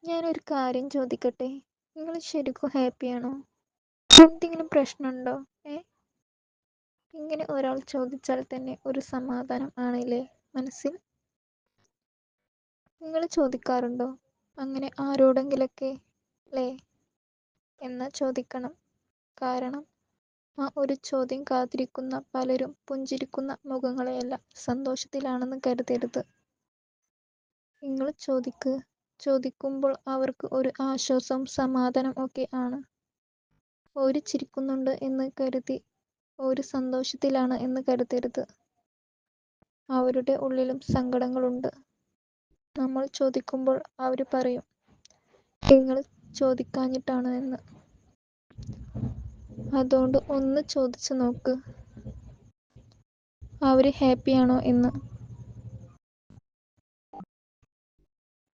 ഞാനൊരു കാര്യം ചോദിക്കട്ടെ? നിങ്ങൾ ശരിക്കും ഹാപ്പിയാണോ? എന്തെങ്കിലും പ്രശ്നമുണ്ടോ? ഏ ഇങ്ങനെ ഒരാൾ ചോദിച്ചാൽ തന്നെ ഒരു സമാധാനം ആണില്ലേ മനസ്സിൽ? നിങ്ങൾ ചോദിക്കാറുണ്ടോ അങ്ങനെ ആരോടെങ്കിലൊക്കെ? അല്ലേ? എന്നാ ചോദിക്കണം. കാരണം ആ ഒരു ചോദ്യം കാത്തിരിക്കുന്ന പലരും പുഞ്ചിരിക്കുന്ന മുഖങ്ങളെയല്ല, സന്തോഷത്തിലാണെന്ന് കരുതരുത്. നിങ്ങൾ ചോദിക്കുമ്പോൾ അവർക്ക് ഒരു ആശ്വാസവും സമാധാനം ഒക്കെ ആണ്. ഓര് ചിരിക്കുന്നുണ്ട് എന്ന് കരുതി ഓര് സന്തോഷത്തിലാണ് എന്ന് കരുതരുത്. അവരുടെ ഉള്ളിലും സങ്കടങ്ങളുണ്ട്. നമ്മൾ ചോദിക്കുമ്പോൾ അവര് പറയും നിങ്ങൾ ചോദിക്കാഞ്ഞിട്ടാണ് എന്ന്. അതുകൊണ്ട് ഒന്ന് ചോദിച്ചു നോക്ക് അവര് ഹാപ്പിയാണോ എന്ന്.